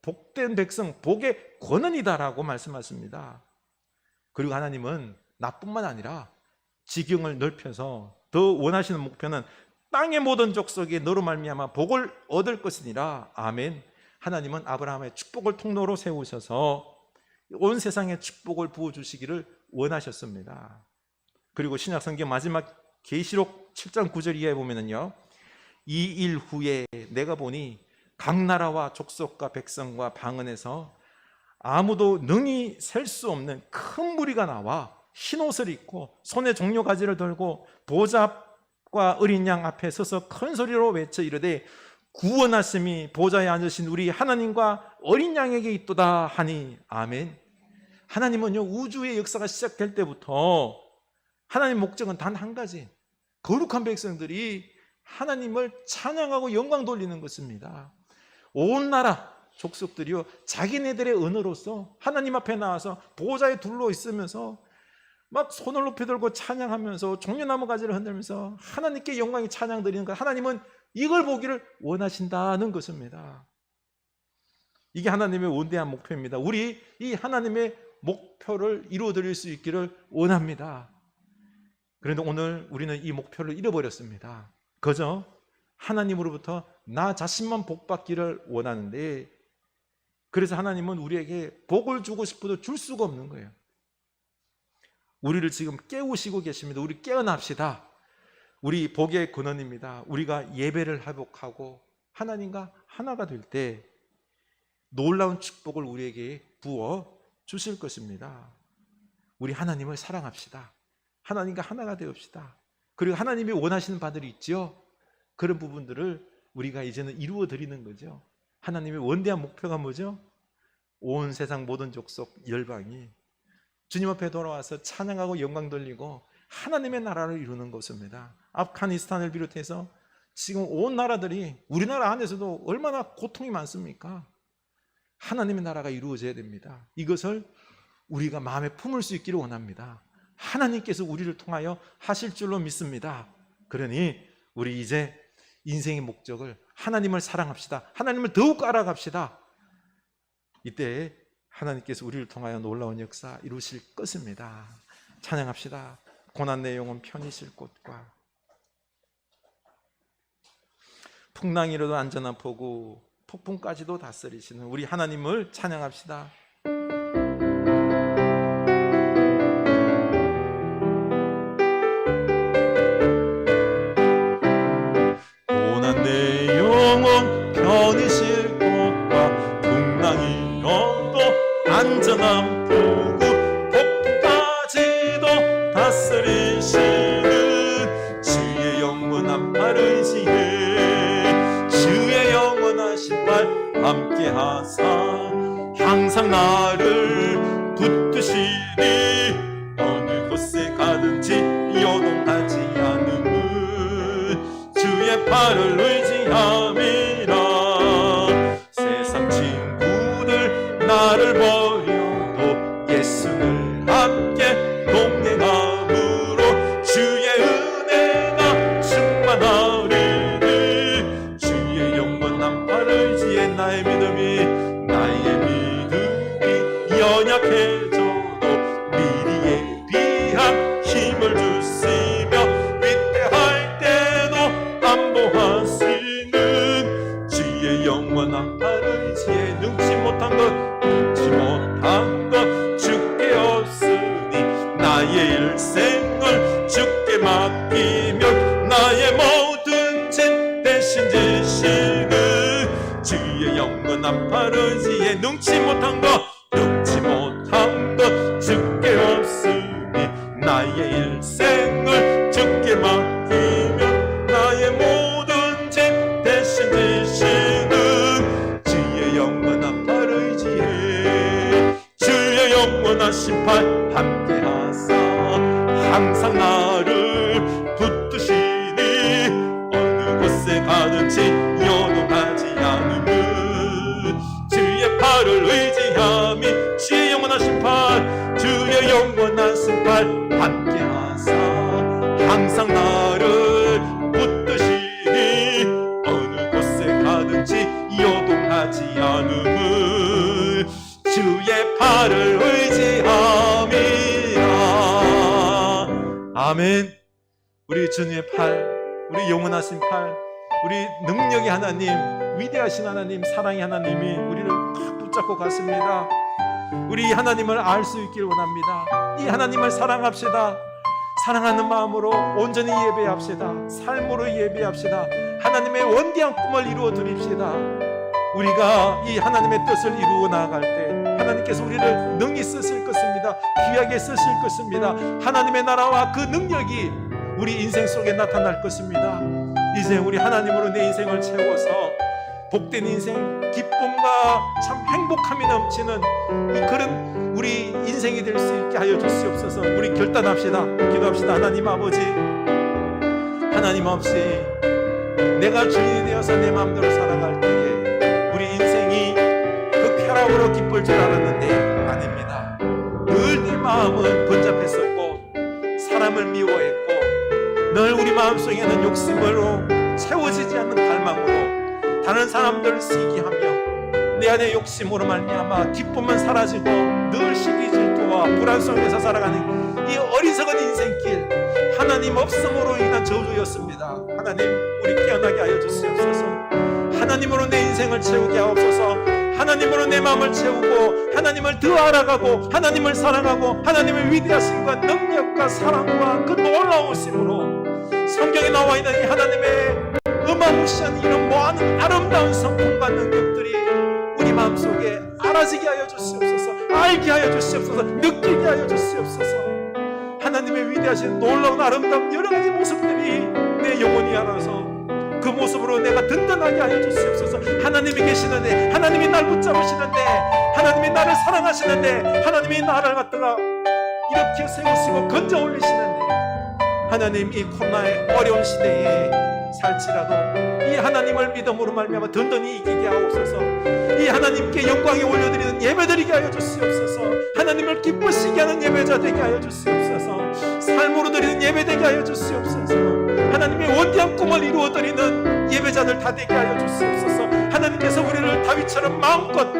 복된 백성, 복의 권원이다라고 말씀하십니다. 그리고 하나님은 나뿐만 아니라 지경을 넓혀서 더 원하시는 목표는 땅의 모든 족속에 너로 말미암아 복을 얻을 것이니라. 아멘. 하나님은 아브라함의 축복을 통로로 세우셔서 온 세상에 축복을 부어주시기를 원하셨습니다. 그리고 신약성경 마지막 계시록 7장 9절 이하에 보면은요, 이 일 후에 내가 보니 각 나라와 족속과 백성과 방언에서 아무도 능히 셀 수 없는 큰 무리가 나와 흰 옷을 입고 손에 종려가지를 들고 보좌 과 어린 양 앞에 서서 큰 소리로 외쳐 이르되 구원하심이 보좌에 앉으신 우리 하나님과 어린 양에게 있도다 하니. 아멘. 하나님은요, 우주의 역사가 시작될 때부터 하나님의 목적은 단 한 가지, 거룩한 백성들이 하나님을 찬양하고 영광 돌리는 것입니다. 온 나라 족속들이요, 자기네들의 언어로서 하나님 앞에 나와서 보좌에 둘러 있으면서 막 손을 높이 들고 찬양하면서 종려나무 가지를 흔들면서 하나님께 영광이 찬양 드리는 것, 하나님은 이걸 보기를 원하신다는 것입니다. 이게 하나님의 원대한 목표입니다. 우리 이 하나님의 목표를 이루어 드릴 수 있기를 원합니다. 그런데 오늘 우리는 이 목표를 잃어버렸습니다. 그저 하나님으로부터 나 자신만 복받기를 원하는데, 그래서 하나님은 우리에게 복을 주고 싶어도 줄 수가 없는 거예요. 우리를 지금 깨우시고 계십니다. 우리 깨어납시다. 우리 복의 근원입니다. 우리가 예배를 회복하고 하나님과 하나가 될 때 놀라운 축복을 우리에게 부어 주실 것입니다. 우리 하나님을 사랑합시다. 하나님과 하나가 되읍시다. 그리고 하나님이 원하시는 바들이 있죠. 그런 부분들을 우리가 이제는 이루어 드리는 거죠. 하나님의 원대한 목표가 뭐죠? 온 세상 모든 족속 열방이 주님 앞에 돌아와서 찬양하고 영광 돌리고 하나님의 나라를 이루는 것입니다. 아프가니스탄을 비롯해서 지금 온 나라들이, 우리나라 안에서도 얼마나 고통이 많습니까? 하나님의 나라가 이루어져야 됩니다. 이것을 우리가 마음에 품을 수 있기를 원합니다. 하나님께서 우리를 통하여 하실 줄로 믿습니다. 그러니 우리 이제 인생의 목적을 하나님을 사랑합시다. 하나님을 더욱 알아갑시다. 이때 하나님께서 우리를 통하여 놀라운 역사 이루실 것입니다. 찬양합시다. 고난 내 영혼 편히 쉴 곳과 풍랑이라도 안전한 포구 폭풍까지도 다스리시는 우리 하나님을 찬양합시다. 고난 내 영혼 편히 쉴 곳과 풍랑이라도 안전한 포구 폭풍까지도 다스리시는 주의 영원한 팔 의지해 주의 영원한 신발 함께 하사 항상 나를 붙드시니 어느 곳에 가든지 요동하지 않음은 주의 팔을 의지함이라. 세상 친구들 나를 버려도 예수를 함께 동행함으로 주의 은혜 연약해져도 미리 예비한 힘을 주시며 위대할 때도 안보하시는 주의 영원한 의지에 능치 못한 것 주께 없으니 나의 일생을 주께 맡기며 나의 모든 짐 대신 지시는 주의 영원한 의지에 능치 못한 것 주께 없으니 나의 일생을 주께 맡기며 나의 모든 짐 대신 지시는 주의 영원한 의지에 주의 영원한 심판 함께하사 항상 나를 붙드시니 어느 곳에 가든지 요동하지 않으면 주의 팔을 의지함이 주의 영원한 심판 주의 영원한 심판 함께하사 항상 나를 붙드시니 어느 곳에 가든지 요동하지 않음은 주의 팔을 의지함이라. 아멘. 우리 주님의 팔, 우리 영원하신 팔, 우리 능력의 하나님, 위대하신 하나님, 사랑의 하나님이 우리를 꽉 붙잡고 갔습니다. 우리 하나님을 알 수 있길 원합니다. 이 하나님을 사랑합시다. 사랑하는 마음으로 온전히 예배합시다. 삶으로 예배합시다. 하나님의 원대한 꿈을 이루어 드립시다. 우리가 이 하나님의 뜻을 이루어 나아갈 때 하나님께서 우리를 능히 쓰실 것입니다. 귀하게 쓰실 것입니다. 하나님의 나라와 그 능력이 우리 인생 속에 나타날 것입니다. 이제 우리 하나님으로 내 인생을 채워서 복된 인생, 기쁨과 참 행복함이 넘치는 그런 우리 인생이 될 수 있게 하여 주시옵소서. 우리 결단합시다. 기도합시다. 하나님 아버지, 하나님 없이 내가 주인이 되어서 내 마음대로 살아갈 때에 우리 인생이 그 쾌락으로 기쁠 줄 알았는데 아닙니다. 늘 내 마음은 번잡했었고 사람을 미워했고 늘 우리 마음속에는 욕심으로 채워지지 않는 갈망으로 다른 사람들을 시기하며 내 안에 욕심으로 말미암아 기쁨은 사라지고 늘 시기 질투와 불안 속에서 살아가는 이 어리석은 인생길, 하나님 없음으로 인한 저주였습니다. 하나님, 우리 깨어나게 하여 주시옵소서. 하나님으로 내 인생을 채우게 하옵소서. 하나님으로 내 마음을 채우고 하나님을 더 알아가고 하나님을 사랑하고 하나님의 위대하심과 능력과 사랑과 그 놀라우심으로 성경에 나와 있는 이 하나님의 어마무시한 이런 많은 아름다운 성품과 능력들이 우리 마음속에 알아지게 하여 주시옵소서. 알게 하여 주시옵소서. 느끼게 하여 주시옵소서. 하나님의 위대하신 놀라운 아름다운 여러 가지 모습들이 내 영혼이 알아서 그 모습으로 내가 든든하게 하여 주시옵소서. 하나님이 계시는데, 하나님이 날 붙잡으시는데, 하나님이 나를 사랑하시는데, 하나님이 나를 갖다가 이렇게 세우시고 건져 올리시는데, 하나님 이 코로나의 어려운 시대에 살지라도 이 하나님을 믿음으로 말미암아 든든히 이기게 하옵소서. 이 하나님께 영광에 올려드리는 예배드리게 하여 주시옵소서. 하나님을 기쁘시게 하는 예배자 되게 하여 주시옵소서. 삶으로 드리는 예배 되게 하여 주시옵소서. 하나님의 원대한 꿈을 이루어드리는 예배자들 다 되게 하여 주시옵소서. 하나님께서 우리를 다윗처럼 마음껏,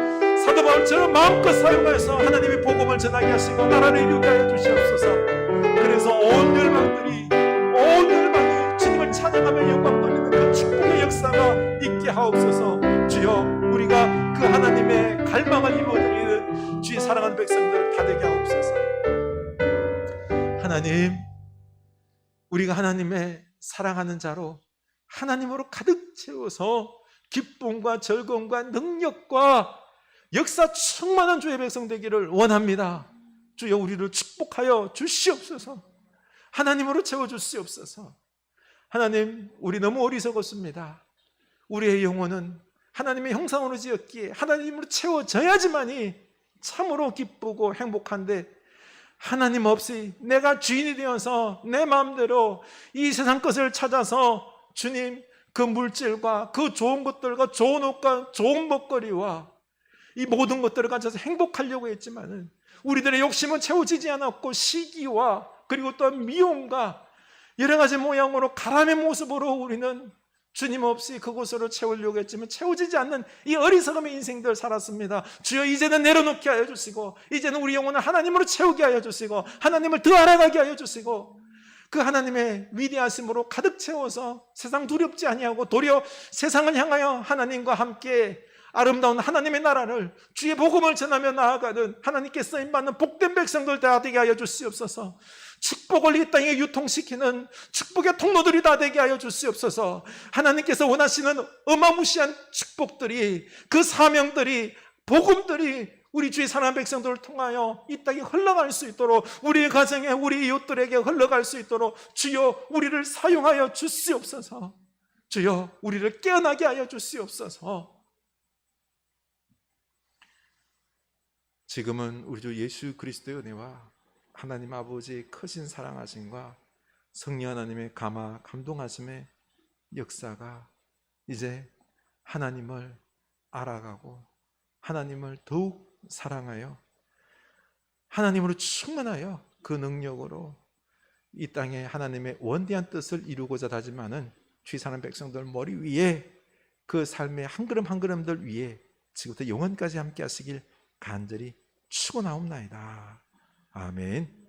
사도 바울처럼 마음껏 사용하여서 하나님의 복음을 전하게 하시고 나라를 이루게 하여 주시옵소서. 그래서 온 열방이 주님을 찬양하며 영광 돌리는 그 축복의 역사가 있게 하옵소서. 주여, 우리가 그 하나님의 갈망을 이루어드리는 주의 사랑하는 백성들 다 되게 하옵소서. 하나님, 우리가 하나님의 사랑하는 자로 하나님으로 가득 채워서 기쁨과 즐거움과 능력과 역사 충만한 주의 백성 되기를 원합니다. 주여, 우리를 축복하여 주시옵소서. 하나님으로 채워주시옵소서. 하나님, 우리 너무 어리석었습니다. 우리의 영혼은 하나님의 형상으로 지었기에 하나님으로 채워져야지만이 참으로 기쁘고 행복한데, 하나님 없이 내가 주인이 되어서 내 마음대로 이 세상 것을 찾아서 주님, 그 물질과 그 좋은 것들과 좋은 옷과 좋은 먹거리와 이 모든 것들을 가져서 행복하려고 했지만은 우리들의 욕심은 채워지지 않았고, 시기와 그리고 또 미움과 여러 가지 모양으로 가람의 모습으로 우리는 주님 없이 그곳으로 채우려고 했지만 채워지지 않는 이 어리석음의 인생들 살았습니다. 주여 이제는 내려놓게 하여 주시고, 이제는 우리 영혼을 하나님으로 채우게 하여 주시고, 하나님을 더 알아가게 하여 주시고, 그 하나님의 위대하심으로 가득 채워서 세상 두렵지 아니하고 도리어 세상을 향하여 하나님과 함께 아름다운 하나님의 나라를, 주의 복음을 전하며 나아가는 하나님께 쓰임받는 복된 백성들 다 되게 하여 주시옵소서. 축복을 이 땅에 유통시키는 축복의 통로들이 다 되게 하여 주시옵소서. 하나님께서 원하시는 어마무시한 축복들이, 그 사명들이, 복음들이 우리 주의 사랑하는 백성들을 통하여 이 땅에 흘러갈 수 있도록, 우리의 가정에, 우리 이웃들에게 흘러갈 수 있도록 주여 우리를 사용하여 주시옵소서. 주여 우리를 깨어나게 하여 주시옵소서. 지금은 우리 주 예수 그리스도의 은혜와 하나님 아버지의 크신 사랑하심과 성령 하나님의 감동하심의 역사가 이제 하나님을 알아가고 하나님을 더욱 사랑하여 하나님으로 충만하여 그 능력으로 이 땅에 하나님의 원대한 뜻을 이루고자 다짐하는 주의 사랑하는 백성들 머리 위에, 그 삶의 한 걸음 한 걸음들 위에 지금부터 영원까지 함께 하시길 간절히 축원하옵나이다. 아멘.